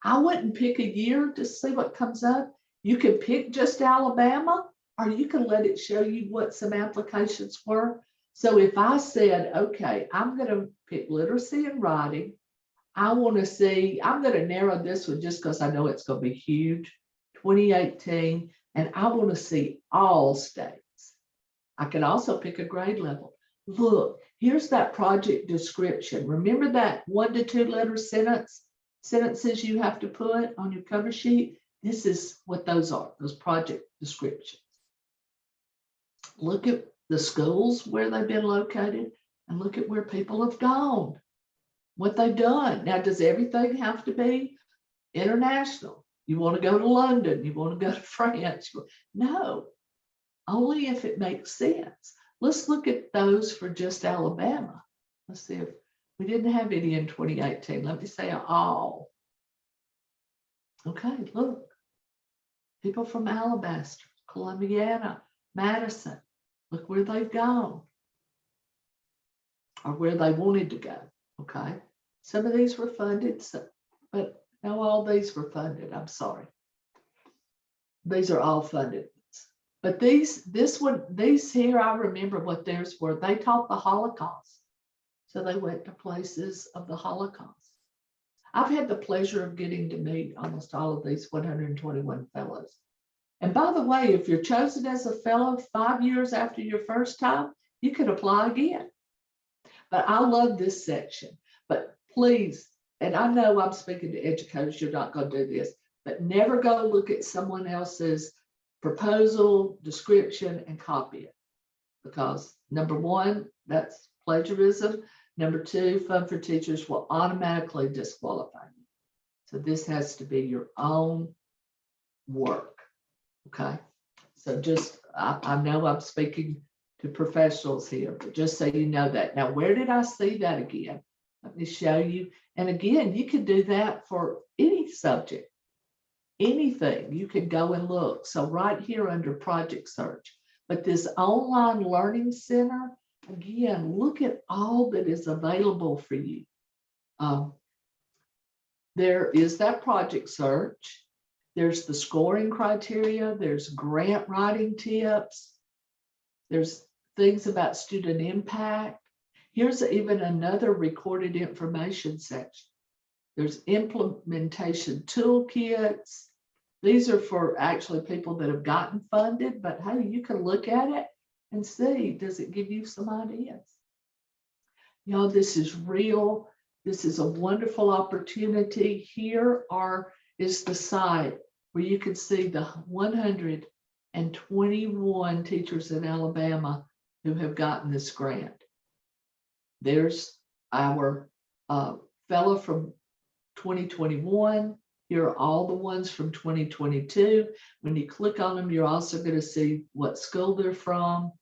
I wouldn't pick a year to see what comes up. You can pick just Alabama, or you can let it show you what some applications were. So if I said, okay, I'm going to pick literacy and writing. I want to see, I'm going to narrow this one just because I know it's going to be huge, 2018. And I want to see all states. I can also pick a grade level. Look, here's that project description. Remember that 1 to 2 letter sentences you have to put on your cover sheet? This is what those are, those project descriptions. Look at the schools where they've been located and look at where people have gone, what they've done. Now, does everything have to be international? You want to go to London, you want to go to France? No, only if it makes sense. Let's look at those for just Alabama. Let's see if we didn't have any in 2018. Let me say all. Okay, look. People from Alabaster, Columbiana, Madison. Look where they've gone or where they wanted to go. Okay. Some of these were funded, but no, all these were funded. I'm sorry. These are all funded. But these here, I remember what theirs were. They taught the Holocaust. So they went to places of the Holocaust. I've had the pleasure of getting to meet almost all of these 121 fellows. And by the way, if you're chosen as a fellow 5 years after your first time, you can apply again. But I love this section. But please, and I know I'm speaking to educators, you're not going to do this, but never go look at someone else's proposal, description, and copy it. Because number one, that's plagiarism. Number two, Fun for Teachers will automatically disqualify you. So this has to be your own work, okay? So just, I know I'm speaking to professionals here, but just so you know that. Now, where did I see that again? Let me show you. And again, you can do that for any subject. Anything, you can go and look. So right here under project search, but this online learning center, again, look at all that is available for you. There is that project search. There's the scoring criteria. There's grant writing tips. There's things about student impact. Here's even another recorded information section. There's implementation toolkits. These are for actually people that have gotten funded, but hey, you can look at it and see, does it give you some ideas? You know, this is real. This is a wonderful opportunity. Here is the site where you can see the 121 teachers in Alabama who have gotten this grant. There's our fellow from 2021. Here are all the ones from 2022. When you click on them, you're also going to see what school they're from.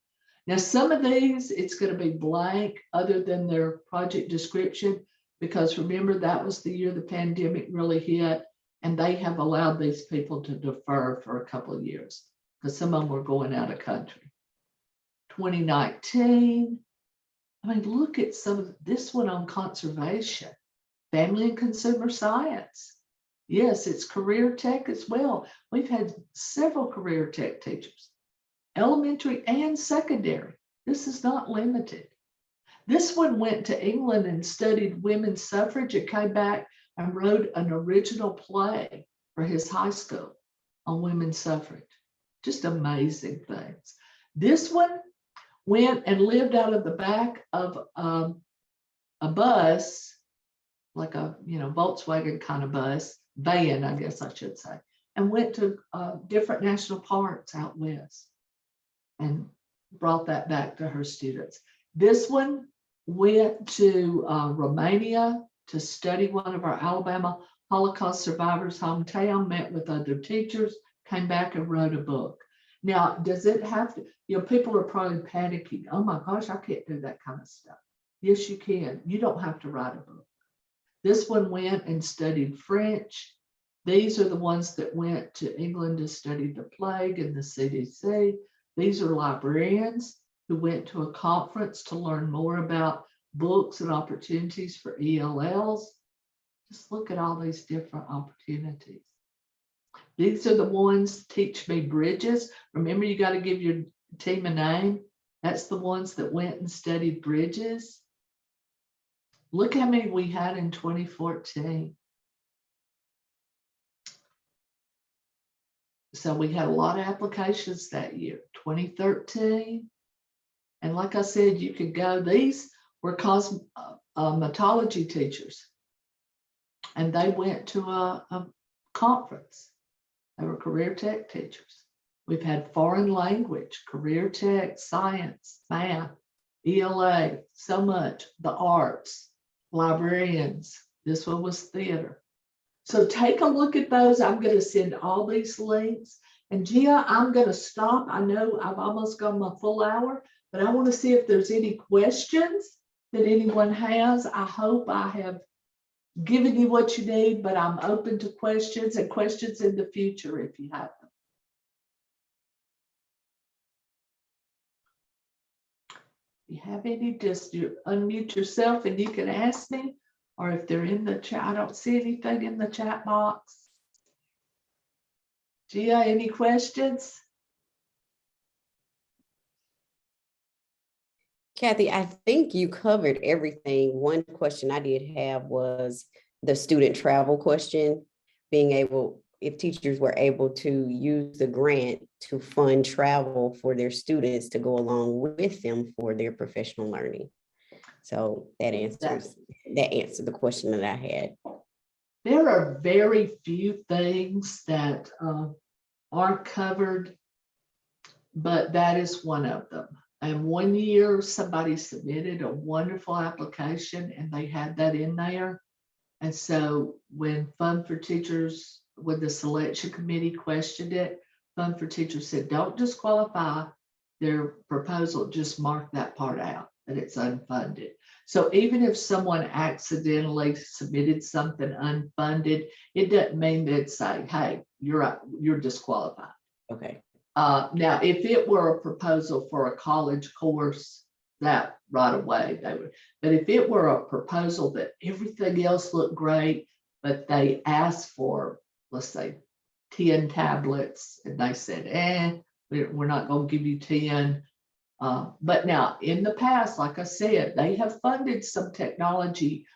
Now, some of these, it's going to be blank other than their project description, because remember, that was the year the pandemic really hit, and they have allowed these people to defer for a couple of years because some of them were going out of country. 2019, I mean, look at some of this one on conservation, family and consumer science. Yes, it's career tech as well. We've had several career tech teachers, elementary and secondary. This is not limited. This one went to England and studied women's suffrage and came back and wrote an original play for his high school on women's suffrage. Just amazing things. This one went and lived out of the back of a bus, like a Volkswagen kind of bus, van, I guess I should say, and went to different national parks out west and brought that back to her students. This one went to Romania to study one of our Alabama Holocaust survivors' hometown, met with other teachers, came back and wrote a book. Now, does it have to, people are probably panicking. Oh my gosh, I can't do that kind of stuff. Yes, you can. You don't have to write a book. This one went and studied French. These are the ones that went to England to study the plague and the CDC. These are librarians who went to a conference to learn more about books and opportunities for ELLs. Just look at all these different opportunities. These are the ones, Teach Me Bridges. Remember, you got to give your team a name. That's the ones that went and studied bridges. Look how many we had in 2014. So we had a lot of applications that year. 2013, And like I said, you could go, these were cosmetology teachers. And they went to a conference. They were career tech teachers. We've had foreign language, career tech, science, math, ELA, so much, the arts, librarians. This one was theater. So take a look at those. I'm going to send all these links. And Gia, I'm going to stop. I know I've almost gone my full hour, but I want to see if there's any questions that anyone has. I hope I have given you what you need, but I'm open to questions and questions in the future if you have them. If you have any, just unmute yourself and you can ask me, or if they're in the chat. I don't see anything in the chat box. Gia, any questions? Kathy, I think you covered everything. One question I did have was the student travel question, being able, if teachers were able to use the grant to fund travel for their students to go along with them for their professional learning. So that answered the question that I had. There are very few things that aren't covered, but that is one of them. And one year somebody submitted a wonderful application and they had that in there. And so when Fund for Teachers, when the selection committee questioned it, Fund for Teachers said, don't disqualify their proposal, just mark that part out, that it's unfunded. So even if someone accidentally submitted something unfunded, it doesn't mean they'd say, hey, you're disqualified. Okay. Now, if it were a proposal for a college course, that right away they would. But if it were a proposal that everything else looked great, but they asked for, let's say, 10 tablets, and they said, we're not going to give you 10. But now, in the past, like I said, they have funded some technology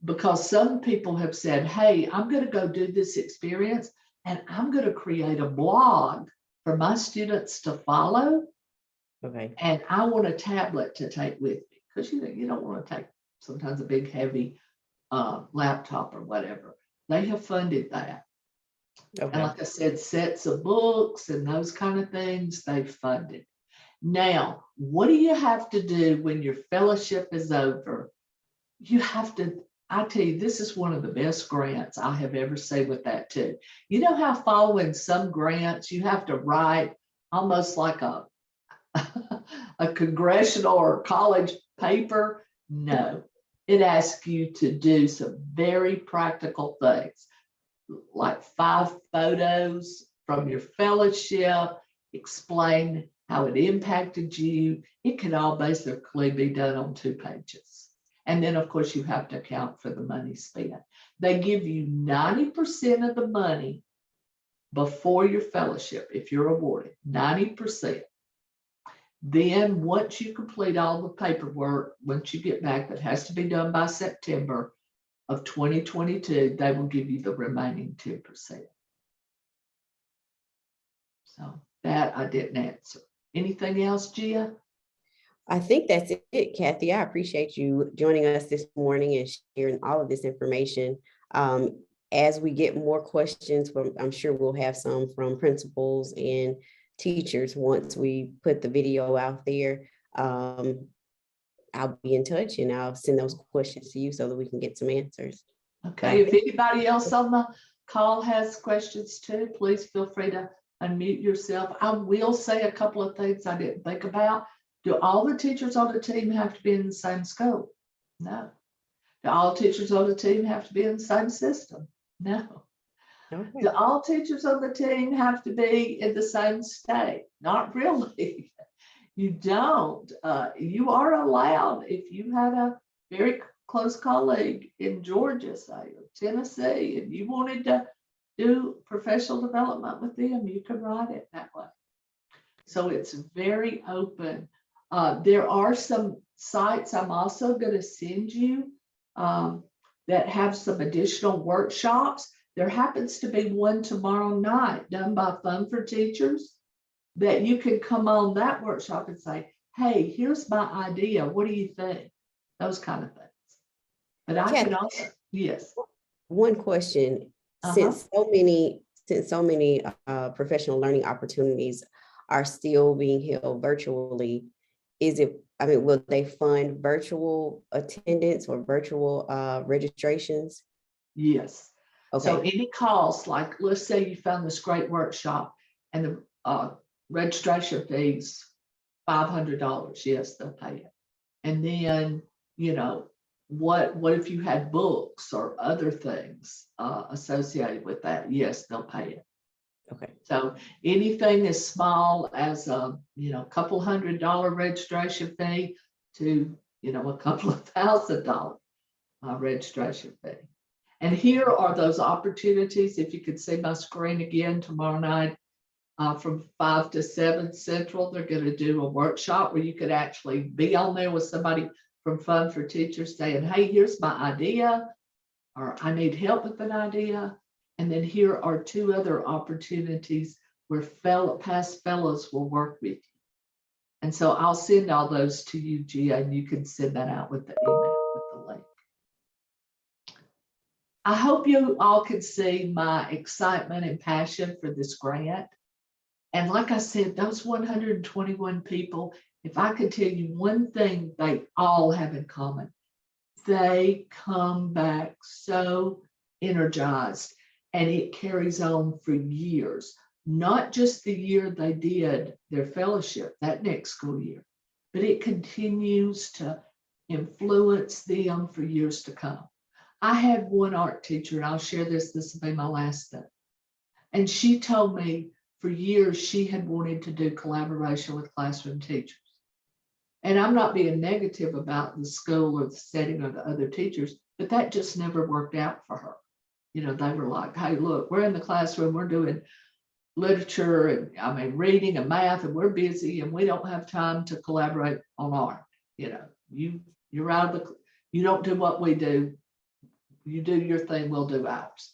because some people have said, hey, I'm going to go do this experience and I'm going to create a blog for my students to follow. Okay. And I want a tablet to take with me, because you don't want to take sometimes a big heavy laptop or whatever. They have funded that. Okay. And like I said, sets of books and those kind of things they've funded. Now, what do you have to do when your fellowship is over? You have to, I tell you, this is one of the best grants I have ever seen with that too. You know how following some grants, you have to write almost like a congressional or college paper? No, it asks you to do some very practical things, like 5 photos from your fellowship, explain how it impacted you. It can all basically be done on 2 pages. And then, of course, you have to account for the money spent. They give you 90% of the money before your fellowship, if you're awarded, 90%. Then once you complete all the paperwork, once you get back, that has to be done by September of 2022, they will give you the remaining 10%. So that I didn't answer. Anything else, Gia? I think that's it, Kathy. I appreciate you joining us this morning and sharing all of this information. As we get more questions, I'm sure we'll have some from principals and teachers once we put the video out there. I'll be in touch and I'll send those questions to you so that we can get some answers. Okay, if anybody else on the call has questions too, please feel free to unmute yourself. I will say a couple of things I didn't think about. Do all the teachers on the team have to be in the same school? No. Do all teachers on the team have to be in the same system? No. Okay. Do all teachers on the team have to be in the same state? Not really. You don't. You are allowed, if you had a very close colleague in Georgia, say, or Tennessee, and you wanted to do professional development with them, you can write it that way. So it's very open. There are some sites I'm also going to send you that have some additional workshops. There happens to be one tomorrow night done by Fund for Teachers that you can come on that workshop and say, hey, here's my idea. What do you think? Those kind of things. But I can also, yes. One question, since so many professional learning opportunities are still being held virtually, will they fund virtual attendance or virtual registrations? Yes. Okay. So any costs, like let's say you found this great workshop and the registration fees $500. Yes, they'll pay it. And then, you know, what if you had books or other things associated with that? Yes, they'll pay it. Okay. So anything as small as a couple $100 registration fee to a couple of $1,000 registration fee. And here are those opportunities. If you could see my screen again tomorrow night from 5 to 7 Central, they're going to do a workshop where you could actually be on there with somebody from Fund for Teachers saying, hey, here's my idea, or I need help with an idea. And then here are 2 other opportunities where past fellows will work with you. And so I'll send all those to you, Gia, and you can send that out with the email, with the link. I hope you all can see my excitement and passion for this grant. And like I said, those 121 people, if I could tell you one thing they all have in common, they come back so energized, and it carries on for years, not just the year they did their fellowship that next school year, but it continues to influence them for years to come. I had one art teacher, and I'll share this will be my last thing. And she told me for years she had wanted to do collaboration with classroom teachers. And I'm not being negative about the school or the setting or the other teachers, but that just never worked out for her. They were like, hey, look, we're in the classroom, we're doing literature and reading and math, and we're busy and we don't have time to collaborate on art. You're out of you don't do what we do. You do your thing, we'll do ours.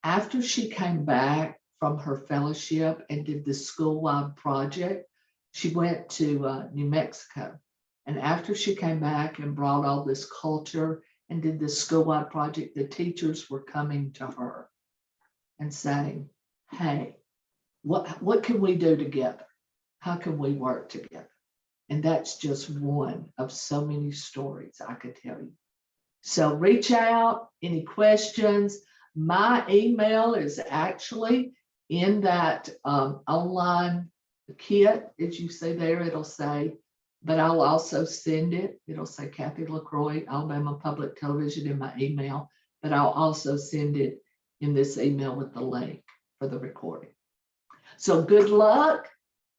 After she came back from her fellowship and did the school-wide project, she went to New Mexico. And after she came back and brought all this culture and did this school-wide project, the teachers were coming to her and saying, hey, what can we do together? How can we work together? And that's just one of so many stories I could tell you. So reach out, any questions. My email is actually in that online kit. As you see there, it'll say, but I'll also send it. It'll say Kathy LeCroy, Alabama Public Television in my email, but I'll also send it in this email with the link for the recording. So good luck.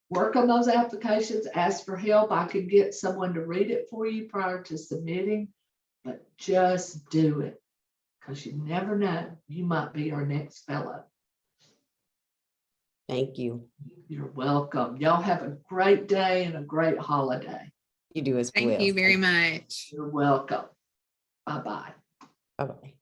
Work on those applications. Ask for help. I could get someone to read it for you prior to submitting, but just do it, because you never know. You might be our next fellow. Thank you. You're welcome. Y'all have a great day and a great holiday. You do as well. Thank you very much. You're welcome. Bye-bye. Bye-bye.